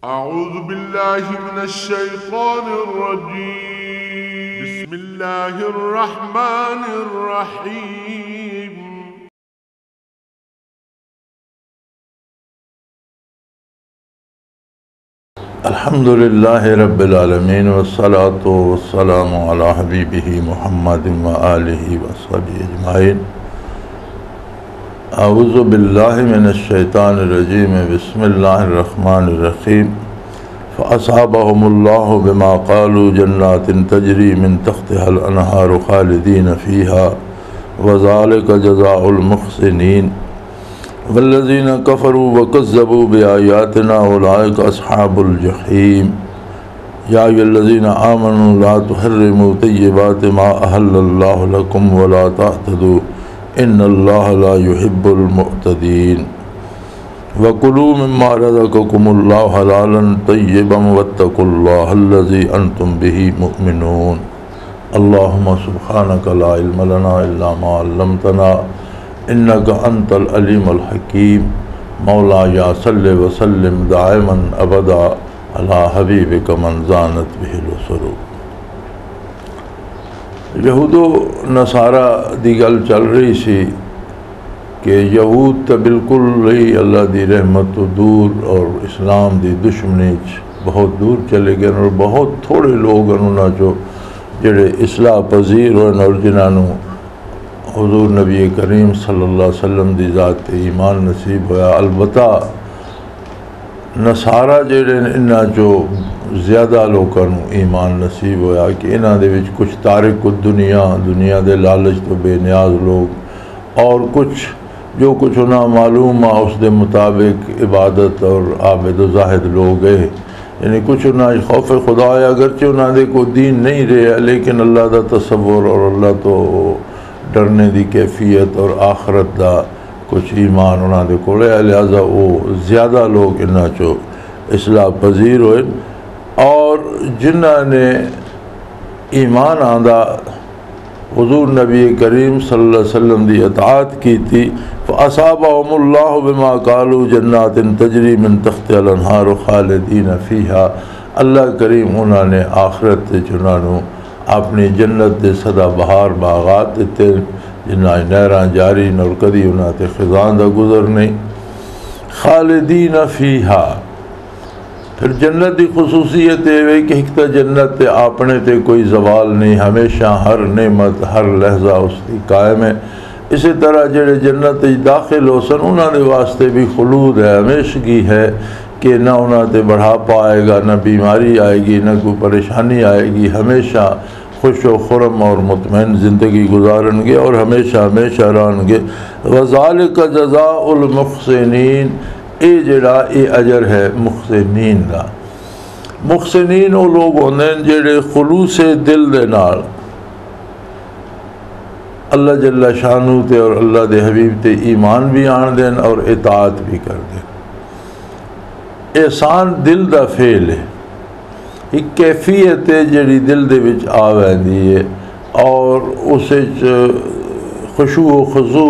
أعوذ بالله من الشيطان الرجيم بسم الله الرحمن الرحيم الحمد لله رب العالمين والصلاة والسلام على حبيبه محمد وآله وصحبه أجمعين أعوذ بالله من الشيطان الرجيم بسم الله الرحمن الرحيم فأصابهم الله بما قالوا جنات تجري من تحتها الأنهار خالدين فيها وذلك جزاء المحسنين والذين كفروا وكذبوا بآياتنا أولئك أصحاب الجحيم يا أيها الذين آمنوا لا تحرموا طيبات ما أحل الله لكم ولا تعتدوا إن الله لا يحب المعتدين وكلوا مما رزقكم الله حلالا طيبا واتقوا الله الذي أنتم به مؤمنون اللهم سبحانك لا علم لنا إلا ما علمتنا إنك أنت العليم الحكيم مولاي صل وسلم دائما أبدا على حبيبك من زانت به السرور। यहूदो नसारा दी गल चल रही सी कि यहूद तो बिल्कुल ही अल्लाह दी रहमत तो दूर और इस्लाम दी दुश्मनी बहुत दूर चले गए और बहुत थोड़े लोग उन्होंने जो जेड़े इस्लाह पजीर होए और जिन्होंने हुजूर नबी करीम सल्लल्लाहु अलैहि वसल्लम दी ज़ात ते ईमान नसीब होया। अलबत्ता नसारा जेड़े इन्हां जो ज़्यादा लोगों को ईमान नसीब होया कि इन्हां दे विच कुछ तारिक दुनिया दे लालच तो बेनियाज लोग और कुछ जो कुछ उन्हें मालूम आ उस दे मुताबिक इबादत और आबिद ज़ाहिद लोग है। यानी कुछ उन्हें खौफ खुदा है अगरचे उन्होंने को दीन नहीं रहा लेकिन अल्लाह का तसव्वुर और अल्लाह तो डरने की कैफियत और आखरत का कुछ ईमान उन्होंने को लिहाजा वो ज़्यादा लोग इन्हों चो इस्लाह पजीर होए और जिन्होंने ईमान आंदा हुजूर नबी करीम सल्लल्लाहु अलैहि वसल्लम की अताअत की थी फ़असाबहुमुल्लाहु बिमा क़ालू जन्नातिन तजरी मिन तहतिहा अल-अनहार खालिदीन फ़ीहा। अल्लाह करीम उन्होंने आखिरत उन्होंने अपनी जन्नत के सदा बहार बागात दिते जिन्हें नहरां जारी न और कदी उन्होंने खिज़ान का गुजर नहीं। खालिदीन फ़ीहा फिर जन्नत की खसूसियत ये कि एक तो जन्नत अपने ते कोई जवाल नहीं, हमेशा हर नेमत हर लहजा उसकी कायम है। इसी तरह जेड़े जन्नत दाखिल हो सन उन्होंने वास्ते भी खुलूद है, हमेशगी है कि ना उन्होंने बढ़ापा आएगा, ना बीमारी आएगी, ना कोई परेशानी आएगी। हमेशा खुश व खुरम और मुतमईन ज़िंदगी गुजारेंगे और हमेशा हमेशा रहेंगे। वज़ालिका जज़ाउल मुहसिनीन ये जड़ा ये अजर है मुहसिनीन का। मुहसिनीन वो लोग होंदे जेड़े खुलूस दिल दे नाल अल्लाह जल्ला शानू ते और अल्लाह दे हबीब ते ईमान भी आन देन और इताअत भी कर देन। एहसान दिल दा फेल है, एक कैफियत है जिहड़ी दिल दे विच आ वैंदी है और उस खुशू व खुजू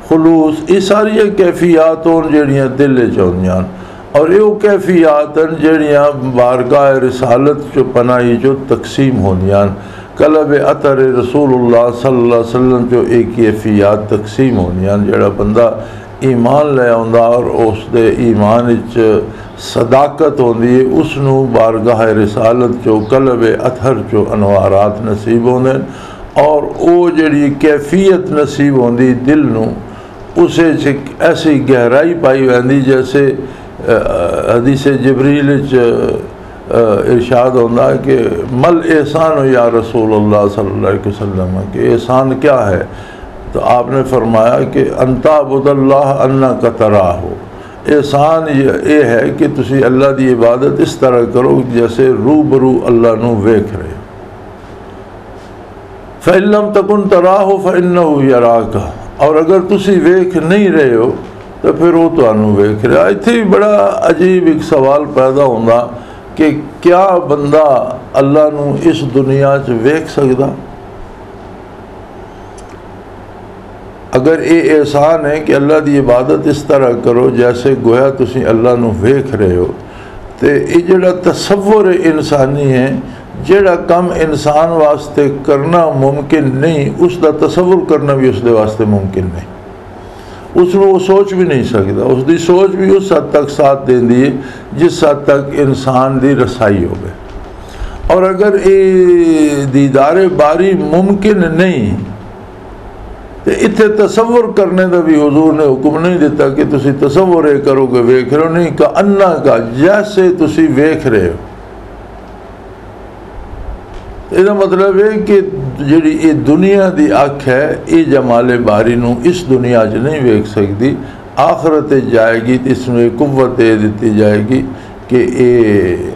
खुलूस ये सारिया कैफियात जड़ियाँ दिल चाहदियाँ और यो कैफियात जड़ियाँ बारगाह रिसालत चो पनाही चो तकसीम होंदियाँ। कलब अतर रसूलुल्लाह सल्लल्लाहु अलैहि वसल्लम चो एक कैफियात तकसीम होंदियाँ। जड़ा बंदा ईमान ले आंदा और उस दे ईमान सदाकत होंदी है उसनू बारगाह रिसालत चो कलब अतर चो अनवारात नसीब होंदे और वो जड़ी कैफियत नसीब होंदी दिल नू उसे ऐसी गहराई पाई वैंदी जैसे हदीस जिब्रील इरशाद होंदा कि मल एहसान हो या रसूलुल्लाह सल्लल्लाहु अलैहि वसल्लम कि एहसान क्या है। तो आपने फरमाया कि अंताबुदल्लाह अन्नका तराहु। एहसान ये है कि तुसी अल्लाह की इबादत इस तरह करो जैसे रूबरू अल्लाह नू वेख रहे हो। फ़इल्लम तकुन तराहु फ़इन्नहु यराका और अगर तुसी वेख नहीं रहे हो तो फिर वो तुहानू वेख रहा। इत्थे भी बड़ा अजीब एक सवाल पैदा होंदा कि क्या बंदा अल्लाह नू इस दुनिया च वेख सकदा। अगर ये एहसान है कि अल्लाह की इबादत इस तरह करो जैसे गोया तुसी अल्लाह नू वेख रहे हो तो ये जिहड़ा तसव्वुर इंसानी है, जिहड़ा काम इंसान वास्ते करना मुमकिन नहीं, उसका तसव्वुर करना भी उसके वास्ते मुमकिन नहीं। उसमें वो सोच भी नहीं सकता। उसकी सोच भी उस हद तक साथ देती है जिस हद तक इंसान की रसाई होवे। और अगर ये दीदारे बारी मुमकिन नहीं तो इत्थे तसव्वुर करने का भी हुजूर ने हुक्म नहीं दिता कि तुसी तसव्वुर ये करोगे वेख रहे हो, नहीं का अन्ना का जैसे तुसी वेख रहे हो। इसका मतलब है कि जी ये दुनिया की अख है, ये जमाले बारी नू इस दुनिया च नहीं वेख सकती, आखरत जाएगी तो इसमें कुव्वत दी जाएगी कि ये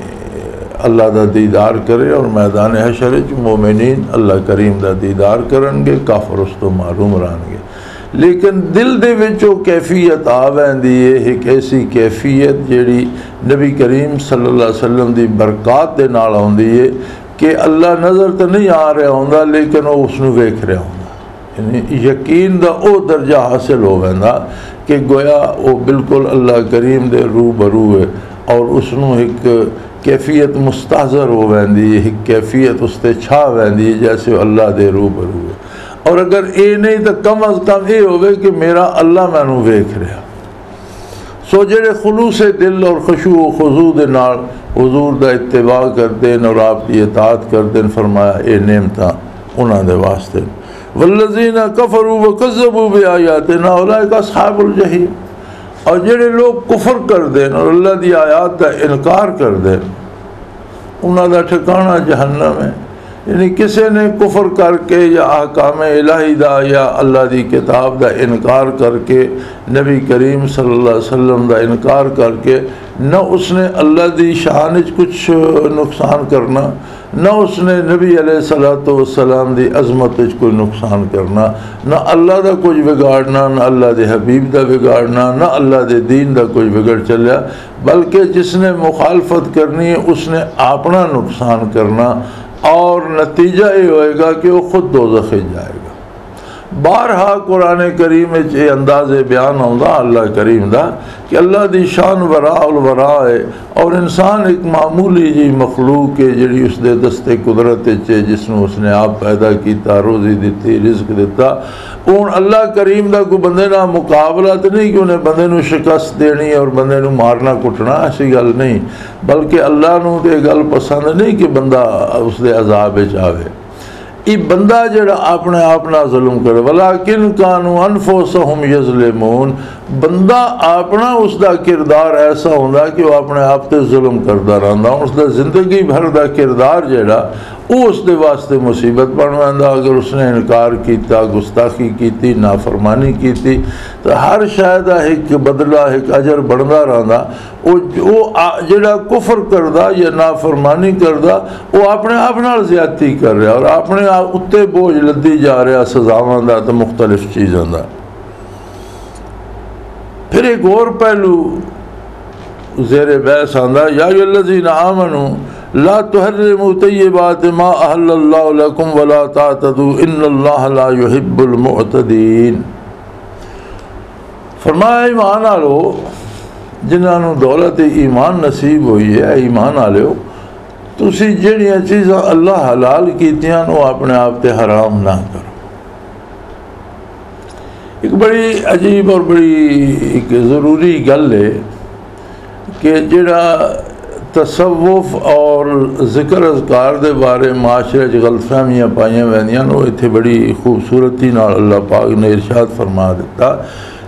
अल्लाह का दीदार करे और मैदान हशर च मोमिनीन अल्लाह करीम का दीदार करनगे, काफर उस तो मारूम रहनगे। लेकिन दिल दे विच वो कैफियत आ वैंदी है, एक ऐसी कैफियत जिहड़ी नबी करीम सल्लल्लाहु अलैहि वसल्लम की बरकत दे नाल आउंदी है कि अल्लाह नज़र तो नहीं आ रहा होंदा लेकिन वो उसनू वेख रहा होंदा। यानी यकीन का वो दर्जा हासिल हो वैंदा कि गोया वो बिल्कुल अल्लाह करीम दे रूबरू है और उसनू एक कैफियत मुस्तहज़र हो वैंदी है, एक कैफियत उसते छा वैंदी है जैसे अल्लाह दे रूबरू है। और अगर ये नहीं तो कम अज़ कम ये होवे कि मेरा अल्लाह मैनू वेख रहा। सो जेड़े खुलूस दिल और खुशू खुजू दे नाल हुजूर दा इत्तिबा करते हैं और आपकी इताअत करते हैं, फरमाया ये नेमतां उन्हां दे वास्ते। वल्लज़ीना कफ़रू व कज़्ज़बू बिआयातिना उलाइका अस्हाबुल जहीम। और जेड़े लोग कुफर कर देन और अल्लाह दी आयात का इनकार कर देन, उन्हां दा ठिकाना जहन्नम है। यानी किसी ने कुफर करके या अहकाम इलाही दा या अल्लाह दी किताब का इनकार करके, नबी करीम सल्लल्लाहु अलैहि वसल्लम का इनकार करके, न उसने अल्लाह दी शान कुछ नुकसान करना, न उसने नबी अलैहिस्सलातु वस्सलाम दी अज़मत कोई नुकसान करना, न अल्लाह का कुछ बिगाड़ना, न अल्लाह के हबीब का बिगाड़ना, न अल्लाह के दीन का कुछ बिगड़ चलिया, बल्कि जिसने मुखालफत करनी है उसने अपना नुकसान करना और नतीजा ये होएगा कि वो खुद दोज़ख जाएगा। बारहा कुरान करीम ये अंदाज़े बयान आउंदा अल्लाह करीम दा कि अल्लाह दी शान वरा उल वरा है और इंसान एक मामूली जी मखलूक है जिहड़ी उसदे दस्ते कुदरत है, जिसनों उसने आप पैदा किया, रोज़ी दी, रिज़्क दिता। हुण अल्लाह करीम दा कोई बंदे नाल मुकाबला तो नहीं कि उन्हें बंदे नूं शिकस्त देनी और बंदे नूं मारना कुटना, ऐसी गल नहीं। बल्कि अल्लाह नूं तो यह गल पसंद नहीं कि बंदा उसदे अज़ाब विच आवे। ये बंदा जड़ा अपने आप ना जुल्म करे, वलाकिन कानू अनफुसहुम यज़लिमून। बंदा अपना उसका किरदार ऐसा होंदा कि वह अपने आप से जुल्म करता रहता, उसका जिंदगी भर का किरदार जड़ा वो उसके वास्ते मुसीबत बन जाता। अगर उसने इनकार किया, गुस्ताखी की, नाफरमानी की, तो हर शायद एक बदला एक अजर बनता रहता। वो जड़ा कुफर करता या नाफरमानी करता वो अपने आप नाल ज़्यादती कर रहा और अपने आप उत्ते बोझ लद्दी जा रहा सज़ावां दा तो मुख्तलिफ चीज़ों का। फिर एक और पहलू ज़ेरे बहस आंदा, या अय्युहल्लज़ीना आमनू ला तुहर्रिमू तय्यिबाति मा अहल्लल्लाहु लकुम वला तातदू इन्नल्लाहा ला युहिब्बुल मुअतदीन। फरमाया ईमान आलो जिन्होंने दौलत ईमान नसीब हुई है, ईमान आलो तुसी जिहड़ियां चीज़ां अल्लाह हलाल कीतियां वो अपने आप ते हराम ना करो। एक बड़ी अजीब और बड़ी एक ज़रूरी गल है कि जिहड़ा तसव्वुफ और ज़िक्र अज़कार दे बारे माशरे च गलतफहमियां पाइयां वैंदियां वो इत्थे बड़ी खूबसूरती नाल अल्लाह पाक ने इरशाद फरमा दिता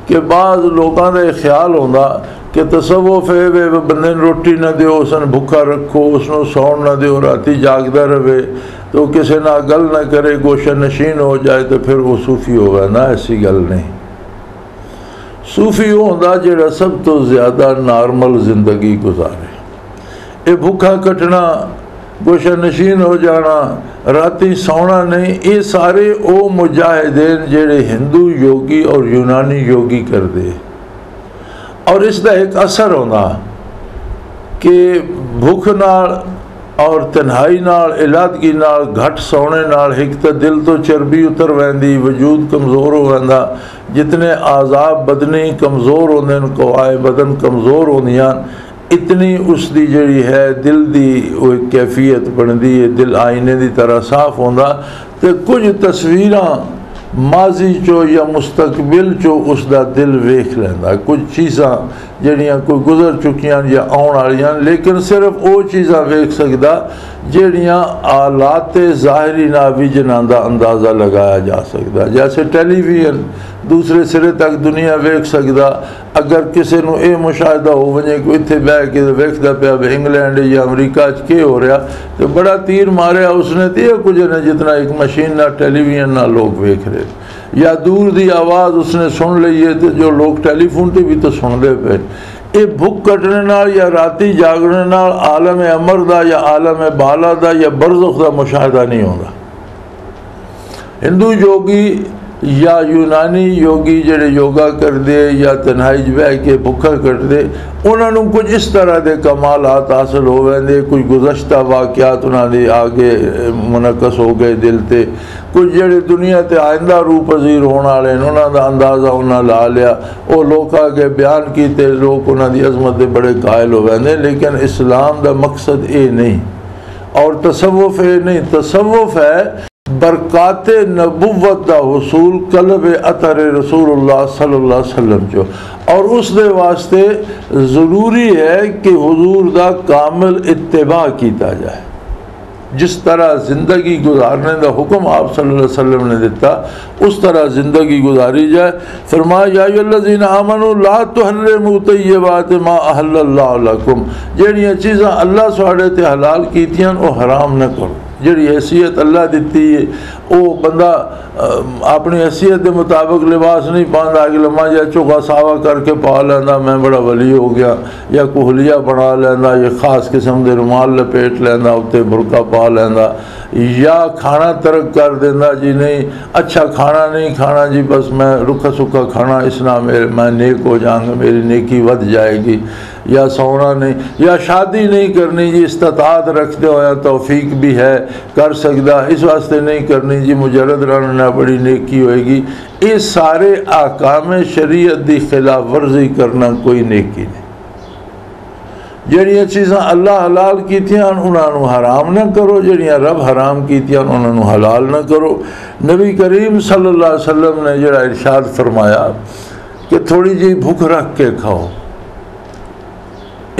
कि बाज़ लोगों का यह ख्याल होंदा कि तसव्वुफ है वे बंदे रोटी ना दो, उसन भुखा रखो, उसनों सौण ना दो, राती जागदा रहे तो किसी ना गल ना करे, गोशा नशीन हो जाए तो फिर वो सूफ़ी होगा ना। ऐसी गल नहीं। सूफ़ी वो होंदा जिहड़ा सब तो ज़्यादा नॉर्मल जिंदगी गुजारे। ये भुखा कटना, गोशा नशीन हो जाना, राती सौना नहीं, ये सारे वो मुजाहिदीन जिहड़े हिंदू योगी और यूनानी योगी करते। और इसका एक असर होना कि भुख नाल और तन्हाई नाल, इलादगी नाल, घट सोने नाल एक तो दिल तो चर्बी उतर वैंदी, वजूद कमज़ोर हो वैंदा। जितने आज़ाब बदनी कमज़ोर होंदे, कवाए बदन कमज़ोर होंदियां, इतनी उसकी जी है दिल की वो कैफियत बनती है, दिल आईने की तरह साफ होंदा। तो कुछ तस्वीर माजी चो या मुस्तकबिल चो उसका दिल वेख लेंदा, कुछ चीज़ां जड़ियाँ कोई गुजर चुकियां या आउण वालियां, लेकिन सिर्फ वो चीज़ां वेख सकदा जड़ियाँ आलात ज़ाहरी ना भी जिन्हां दा अंदाज़ा लगाया जा सकता। जैसे टेलीविजन दूसरे सिरे तक दुनिया वेख सकदा। अगर किसी को यह मुशाहिदा हो वजे कि इत्थे बह के वेखदा पिया भी इंग्लैंड या अमरीका के हो रहा, तो बड़ा तीर मारिया उसने तो यह कुछ नहीं जितना एक मशीन ना टेलीविजन ना लोग वेख रहे, या दूर की आवाज़ उसने सुन ली है तो जो लोग टेलीफोन पर भी तो सुनते पे। ये भुख कटने नाल या राती जागने नाल आलम अमर दा या आलम बाला दा या बरज़ख दा मुशाहिदा नहीं होता। हिंदू योगी या यूनानी योगी जेडे योगा करते या तन्हाई बह के भुखा कटते, उन्होंने कुछ इस तरह के कमालात हासिल हो वेंदे, कुछ गुज़श्ता वाक़यात उन्होंने आगे मुनक़स हो गए दिल ते, कुछ जेडे दुनिया ते आइंदा रूप पजीर होने वाले उन्हों का अंदाज़ा उन्हें ला लिया, वो लोग आगे बयान किए, लोग उन्होंने अजमत के बड़े कायल हो वेंदे। लेकिन इस्लाम का मकसद ये नहीं और तसव्वुफ ये नहीं, तसव्वुफ है बरक़ात नबुव्वत दा हुसूल कल्ब अतर रसूलुल्लाह सल्लल्लाहु अलैहि वसल्लम जो, और उसके वास्ते ज़रूरी है कि हुजूर दा कामिल इत्तिबा किया जाए। जिस तरह ज़िंदगी गुजारने का हुक्म आप सल्लल्लाहु अलैहि वसल्लम ने दिता उस तरह ज़िंदगी गुजारी जाए। फरमाया या अय्युहल्लज़ीना आमनू ला तुहर्रिमू तय्यबात मा अहल्लल्लाहु लकुम, जड़ियाँ चीज़ां अल्लाह तुहाडे ते हलाल कीतियां वो हराम न करो। जी हैसियत अल्लाह दी है वो बंदा अपनी हैसियत के मुताबिक लिबास नहीं पाता कि लम्मा या चुका सावा करके पा लेंदा मैं बड़ा वली हो गया, या कोहलिया बना लेंदा, या खास किस्म के रुमाल लपेट लेंदा, उत्ते बुरका पा लेंदा, या खाना तर्क कर देंदा जी नहीं अच्छा खाना नहीं खाना जी बस मैं रुखा सुखा खाना इस ना मेरे मैं नेक हो जाऊँगा, मेरी नेकी वध जाएगी, या सोना नहीं, या शादी नहीं करनी जी इस्तात रखते हो तौफीक भी है कर सकता, इस वास्ते नहीं करनी जी मुजरद रहना बड़ी नेकी होएगी। ये सारे आकाम शरीयत की खिलाफ वर्जी करना कोई नेकी नहीं। जड़ियाँ चीज़ां अल्लाह हलाल कीतियां उन्होंने हराम न करो, जड़ियाँ रब हराम कीतियां उन्होंने हलाल न करो। नबी करीम सल्लल्लाहु अलैहि वसल्लम ने जड़ा इरशाद फरमाया कि थोड़ी जी भुख रख के खाओ,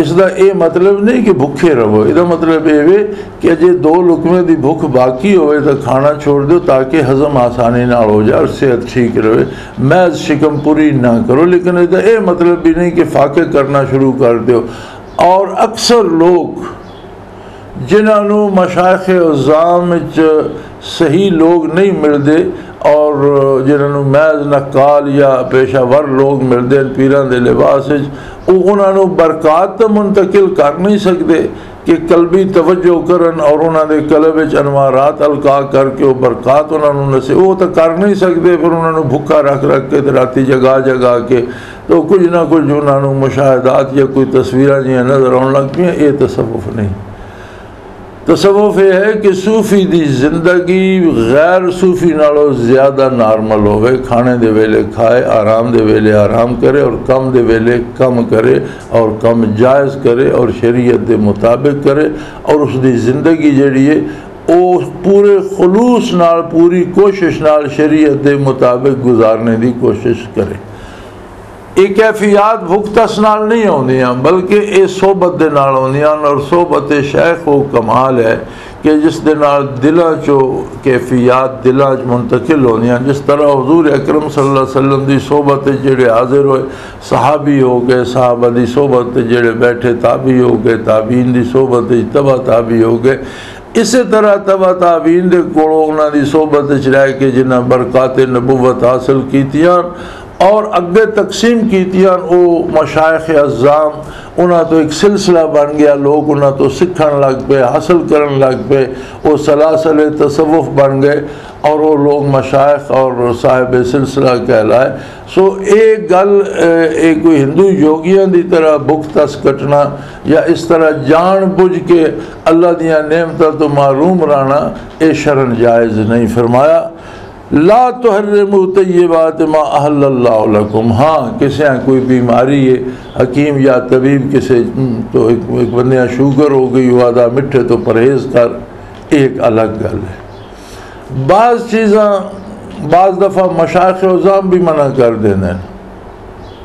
इसका ये मतलब नहीं कि भुखे रहो, इसका मतलब ये कि अजे दो लुकमे की भुख बाकी हो तो खाना छोड़ दो ताकि हजम आसानी ना हो जाए और सेहत ठीक रहे, महज शिकम पूरी ना करो। लेकिन इसका ये मतलब भी नहीं कि फाके करना शुरू कर दो। और अक्सर लोग जिन्होंने मशाइख अज़ाम सही लोग नहीं मिलते और जिन्होंने महज नकाल या पेशावर लोग मिलते हैं पीरां दे लिबास उन्होंने बरक़ात तो मुंतकिल कर नहीं सकते कि कल्बी तवज्जो करन और उन्होंने कल्ब अनवारात अलका करके वो बरक़ात उन्होंने नसे वो तो कर नहीं सकते। फिर उन्होंने भुखा रख रख के राती जगा जगा के तो कुछ ना कुछ उन्होंने मुशाहदात या कोई तस्वीरें जी नज़र आने लग पी। ये तसव्वुफ नहीं। तसव्वुफ ये है कि सूफ़ी की जिंदगी गैर सूफ़ी नालों ज़्यादा नॉर्मल होवे, खाने दे वेले खाए, आराम दे वेले आराम करे और कम दे वेले कम करे और कम जायज़ करे और शरीयत के मुताबिक करे और उसकी ज़िंदगी जिहड़ी है वो पूरे खुलूस नाल पूरी कोशिश नाल शरीयत के मुताबिक गुजारने की कोशिश करे। ये कैफियात भुख तस नाल नहीं आउंदियां बल्कि ये सोबत दे नाल आउंदियां और सोबत शेख वो कमाल है कि जिस दे नाल दिलां चो कैफियात दिलां च मुंतकिल होंदियां। जिस तरह हुजूर अकरम सल्लल्लाहु अलैहि वसल्लम की सोबत जेड़े हाजिर होए सहाबी हो गए, सहाबा की सोबत जेड़े बैठे ताबी हो गए, ताबीन की सोबत तबा ताबी हो गए। इसी तरह तबा ताबीन दे कोलों उन्हां दी सोबत च रह के जिन्हां बरक़ात नबुव्वत हासिल कीतियां और अगे तकसीम कीतियां वो मशाइख अज़ाम उन्होंने तो एक सिलसिला बन गया, लोग उन्होंने तो सीखन लग पे, हासिल करन लग पे, वो सलासल तसव्वुफ बन गए और वो लोग मशाइख और साहिब सिलसिला कहलाए। सो एक गल एक कोई हिंदू योगियों की तरह भुख तस कटना या इस तरह जान बुझ के अल्लाह दियां नेमतों तो महरूम रहना ये शरन जायज़ नहीं। फरमाया ला तुहर्रिमू तय्यबात मा अहल्लल्लाहु लकुम। हाँ, किसे कोई बीमारी है, हकीम या तबीब किसे तो एक बंदे शुगर हो गई, वादा मिठे तो परहेज़ कर, एक अलग गल है। बाज़ चीज़ां बाज़ दफ़ा मशाइख़ उज़ाम भी मना कर देंदे,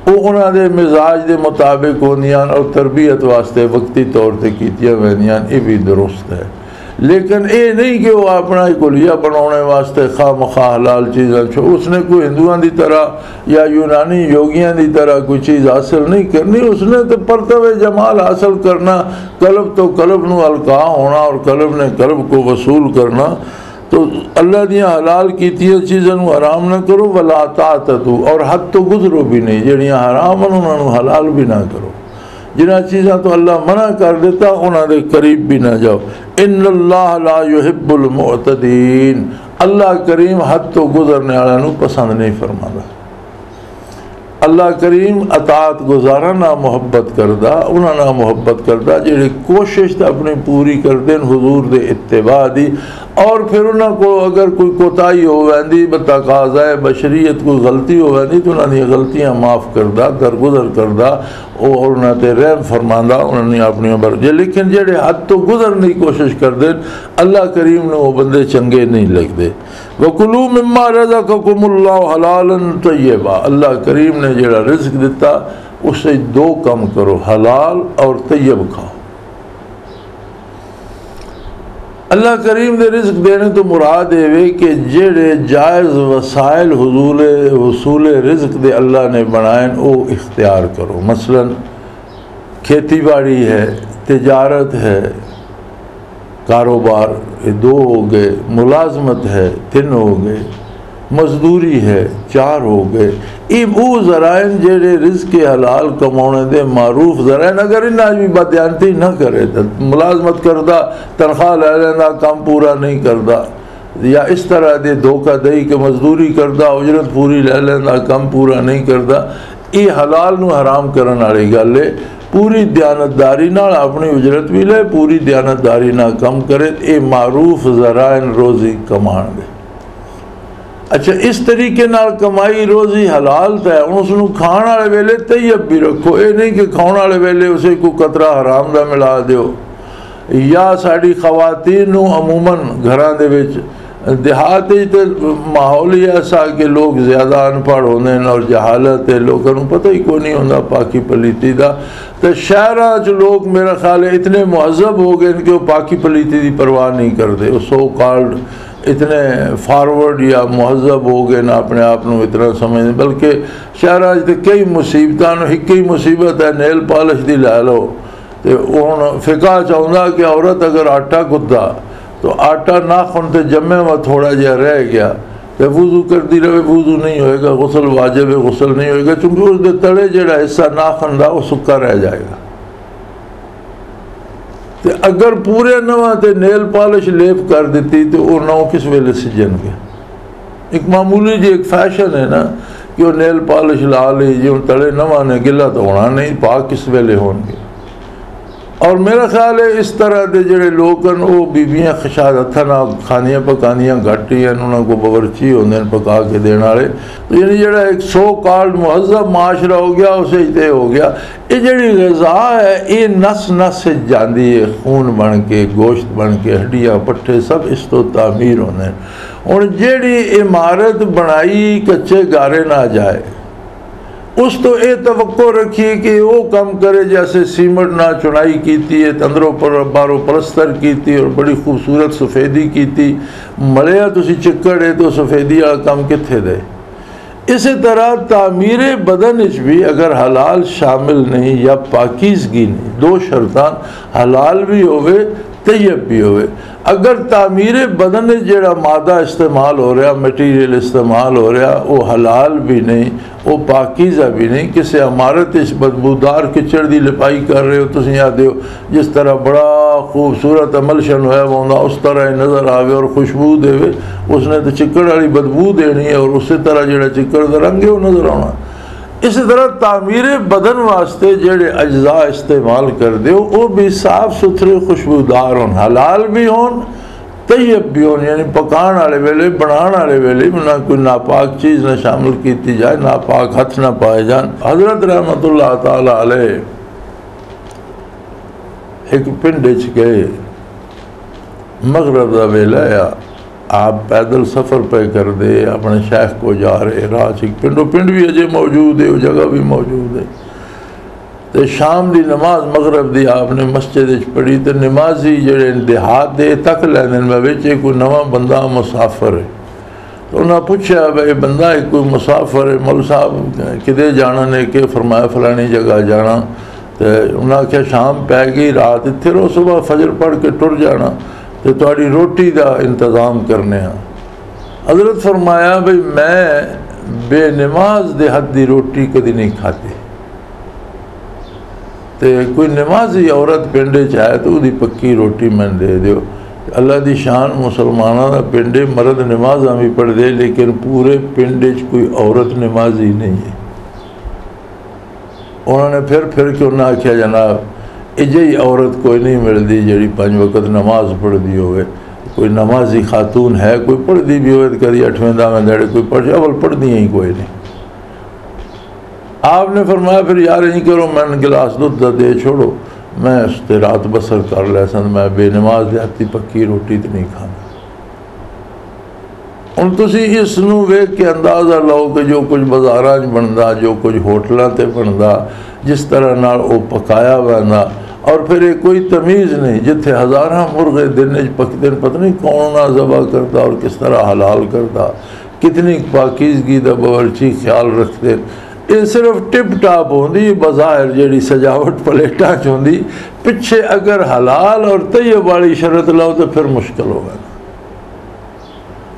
वो उन्होंने मिजाज के मुताबिक होंदियां और तरबियत वास्ते वक्ती तौर पर कीतियां वेंदियां, ये भी दुरुस्त है। लेकिन ये नहीं कि वह अपना ही कुलिया बनाने वास्ते खा मखा हलाल चीज़ां छो, उसने कोई हिंदुओं की तरह या यूनानी योगियों की तरह कोई चीज़ हासिल नहीं करनी, उसने तो परतवे जमाल हासिल करना, कल्ब तो कल्ब नू हल्का होना और कल्ब ने कल्ब को वसूल करना। तो अल्लाह दियाँ हलाल कीतियां चीज़ों हराम ना करो, वला तातदू, और हद तो गुजरो भी नहीं, जड़ियाँ हराम हैं उन्होंने हलाल भी ना करो, जिन्हां चीज़ां तो अल्लाह मना कर देता उन्होंने करीब भी ना जाओ। इन्नल्लाह ला युहिब्बुल मुअतदीन, अल्लाह करीम हद तो गुजरने वालों को पसंद नहीं फरमाता। अल्लाह करीम अतात गुजारा ना मुहब्बत करदा, उन्होंने ना मुहब्बत करदा जिहड़ी कोशिश तो अपनी पूरी करते हैं हुजूर दे इत्तिबा दी, और फिर उन्होंने अगर कोई कोताही हो वैंदी बतकाज़ाए बशरीयत कोई गलती हो वैंदी तो उन्होंने गलतियाँ माफ़ करदा, दरगुजर करदा और उन्होंने रहम फरमांदा उन्होंने अपनी बरजे। लेकिन जेडे हद तो गुजरने की कोशिश करते अल्लाह करीम ने वो बंदे चंगे नहीं लगते। वकुलू मिम्मा रज़क़कुमुल्लाहु हलालन तय्यबा, अल्लाह करीम ने जेड़ा रिज़्क दिता उससे दो कम करो, हलाल और तय्यब खाओ। अल्लाह करीम दे रिज़्क देने तो मुराद है कि जेड़े जायज़ वसाइल हुसूल रिज़्क दे अल्लाह ने बनाए वो इख्तियार करो। मसलन खेती बाड़ी है, तिजारत है, कारोबार, ये दो हो गए, मुलाजमत है तीन हो गए, मजदूरी है चार हो गए। ये वो ज़राइन जेड़े रिज़्क़ के हलाल कमाने दे मारूफ ज़राइन, अगर इन्हें भी बदयांती न करे तो मुलाजमत करदा तनख्वाह ले लेना, काम पूरा नहीं करदा, या इस तरह दे धोखा दही के मजदूरी करदा उजरत पूरी ले लेना, काम पूरा नहीं करदा, ये हलाल नू हराम करने वाली गल है। पूरी दयानतदारी नाल अपनी उजरत भी ले, पूरी दयानतदारी ना कम करे, ये मारूफ ज़राइन रोज़ी कमान दे। अच्छा, इस तरीके नाल कमाई रोज़ी हलाल तो है, उसनू खाण वाले वेले तय्यब भी रखो, ये नहीं कि खाने वाले वेले उसे को कतरा हराम का मिला दो। या साड़ी खवातीन नू अमूमन घरां दे विच देहात तो माहौल ही ऐसा कि लोग ज़्यादा अनपढ़ होंदे और जहालत है, लोगों को पता ही कोई नहीं होंदा पाकी पलीती का। तो शहरों च लोग मेरा ख्याल है इतने मुहज़्ज़ब हो गए कि वो पाकी पलीती की परवाह नहीं करते, वो सो कॉल्ड इतने फॉरवर्ड या मुहज़्ज़ब हो गए ना अपने आप को इतना समझते। बल्कि शहरों तो कई मुसीबतों एक ही मुसीबत है नेल पॉलिश की लै लो, तो हुण फिका चाहुंदा कि औरत अगर आटा गुद्दा तो आटा नाखुन तो जमे हुआ थोड़ा जहा रह गया तो वुज़ू करती रहे, वुज़ू नहीं होएगा, गुसल वाजिब है, गुसल नहीं होएगा, क्योंकि उसके तले जड़ा हिस्सा नाखुन का वो सुक्का रह जाएगा। तो अगर पूरे नवा ते नेल पॉलिश लेप कर दी तो वो नौ किस वेले सिजन गया। एक मामूली जी एक फैशन है ना कि वो नेल पॉलिश ला ली जी, हम तले नवा ने गिला तो होना नहीं, पा किस वेले होंगे। और मेरा ख्याल है इस तरह के जोड़े लोग वो बीबियाँ शायद हथा ना खानियाँ पकानियाँ घट ही हैं, उन्होंने को बावरची होंगे पका के देने वाले। तो यानी जोड़ा एक सो कॉल्ड मुहज़्ज़ब माशरा हो गया उसे ये हो गया। ये जी ग़िज़ा है ये नस नस से जाती है, खून बन के गोश्त बन के हड्डियाँ पट्ठे सब इस तो तामीर होने। हुण जिहड़ी इमारत बनाई कच्चे गारे ना जाए उस तो ये तवक्को रखिए कि वो काम करे जैसे सीमेंट ना चुनाई की है, अंदरों पर बारों पलस्तर की और बड़ी खूबसूरत सफ़ेदी की, मलिया तुसी चिक्कड़ है तो सफ़ेदी वाला काम कित्थे दे। इसी तरह तामीर बदन भी अगर हलाल शामिल नहीं या पाकीज़गी नहीं, दो शर्तान हलाल भी होवे तय्यब भी होवे। अगर तामीर बदन जड़ा मादा इस्तेमाल हो रहा, मटीरियल इस्तेमाल हो रहा, वो हलाल भी नहीं, वो पाकीज़ा भी नहीं, किसी इमारत इस बदबूदार किचड़ की लिपाई कर रहे हो तुम याद हो, जिस तरह बड़ा खूबसूरत अमलशन होया होंदा उस तरह नज़र आवे और खुशबू देवे, उसने तो चिक्कड़ वाली बदबू देनी है और उस तरह जो चिक्कड़ का रंग है वो नज़र आना। इसी तरह तामीर बदन वास्ते जेड़े अज्जा इस्तेमाल कर दो वो भी साफ सुथरे खुशबूदार हों, हलाल भी हों तैयब भी होने यानी पकाने वाले वेले बनाने वाले वेले ना कोई नापाक चीज़ ना शामिल की जाए, नापाक हथ ना पाए जान। हज़रत रहमतुल्लाह ताला अलैह एक पिंड च गए, मगरब का वेला आ, आप पैदल सफ़र पे कर दे, अपने शेख को जा रहे, राह च पिंड भी अजे मौजूद है, वो जगह भी मौजूद है। तो शाम की नमाज मगरब की आपने मस्जिद पढ़ी, तो नमाजी जड़े देहात दे तक लैंदे मैं बिच कोई नवा बंदा मुसाफिर है। तो उन्हें पूछा भाई बंदा एक कोई मुसाफिर है, मौल साहब किधे जाना ने, कि फरमाया फलानी जगह जाना। तो उन्हें आख्या शाम पै गई, रात इत्थे रहो, सुबह फजर पढ़ के टुर जाना, तो तुहाड़ी रोटी का इंतज़ाम करने। हज़रत फरमाया भाई मैं बेनमाज दे हथ की रोटी कभी नहीं खाती, तो कोई नमाजी औरत पिंड च आए तो उसकी पक्की रोटी मैंने दे दो। अल्लाह की शान, मुसलमानों का पिंड मर्द नमाजा भी पढ़ते, लेकिन पूरे पिंड च कोई औरत नमाजी नहीं है। उन्होंने फिर के उन्हें आख्या जनाब इजी औरत कोई नहीं मिलती जी 5 वक्त नमाज पढ़ती हो, कोई नमाजी खातून है कोई पढ़ती भी हो, कभी 8वें 10वें दड़े कोई पढ़ अवल पढ़ती ही कोई नहीं। आपने फरमाया फिर यार यही करो, मैंने गिलास दुध का दे छोड़ो, मैं उस पर रात बसर कर लिया सन, मैं बेनमाज देती पक्की रोटी तो नहीं खाना। हम तुसी इस नूं वेख के अंदाज़ा लो कि जो कुछ बाज़ारां च बनता, जो कुछ होटलों ते बनता, जिस तरह नाल वो पकाया वैंदा, और फिर ये कोई तमीज़ नहीं, जिथे हज़ारां मुर्गे दिन पकते पता नहीं कौन ना ज़बा करता और किस तरह हलाल करता, कितनी पाकीज़गी दा बावर्ची ख्याल रखते। ये सिर्फ टिप टाप होंदी बज़ाहिर जी सजावट प्लेटा च होंदी, पिछे अगर हलाल और तैयब वाली शरत लाओ तो फिर मुश्किल होगा।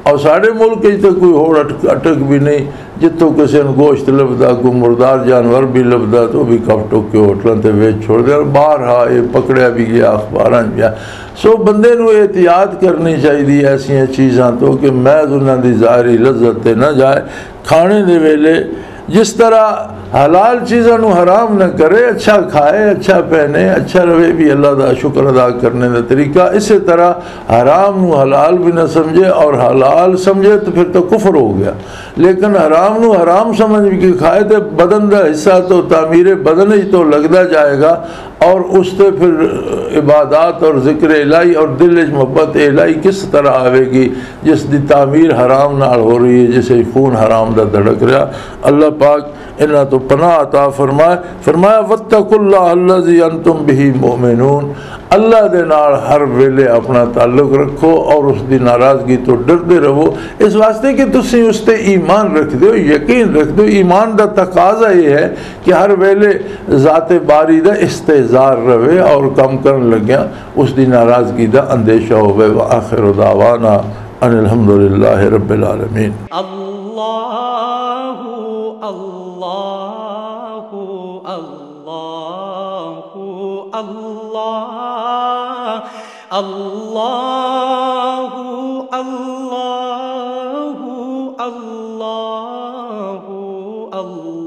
और साढ़े मुल्क तो कोई होड़ अटक भी नहीं, जितों किसी ने गोश्त लभदा, कोई मुर्दार जानवर भी लभदा तो भी कप टुक के होटलों से वेच छोड़ दे। और बाहर हाँ ये पकड़िया भी गया, अखबार भी आ। सो बंदे नूं एहतियात करनी चाहिए ऐसिया चीज़ां तो कि महज उन्होंने ज़ाहरी लज्जत न जाए। खाने दे वेले जिस तरह हलाल चीज़ों हराम न करे, अच्छा खाए, अच्छा पहने, अच्छा रहे भी अल्लाह का शुक्र अदा करने का तरीका। इसी तरह हराम नू हलाल भी न समझे, और हलाल समझे तो फिर तो कुफर हो गया। लेकिन हराम नू हराम समझ के खाए तो बदन का हिस्सा तो तामीर बदन ही तो लगता जाएगा, और उससे फिर इबादत और ज़िक्र इलाही और दिल च मोहब्बत इलाही किस तरह आएगी जिसकी तामीर हराम नाल हो रही है, जिसे खून हराम का धड़क रहा। अल्लाह पाक इन्हां तो पनाह अता फरमाए। फरमाया वत्तकुल्लाह अल्लज़ी अंतुम बिही मोमिनून, अल्लाह दे नाल हर वेले अपना ताल्लुक रखो और उसकी नाराज़गी तो डरते रहो, इस वास्ते कि तुसी उस ते ईमान रख दो, यकीन रख दो। ईमान का तकाजा ये है कि हर वेले ज़ाते बारी का इस्तेज़ार रहे और कम करन लग्या उसकी नाराज़गी का अंदेशा होवे। व आखिर दावाना अनिल हम्दुलिल्लाहि रब्बिल आलमीन। अल्लाहु अल्लाहु अल्लाहु अल्लाह अल्लाहु अल्लाहु अल्लाहु अल्लाह।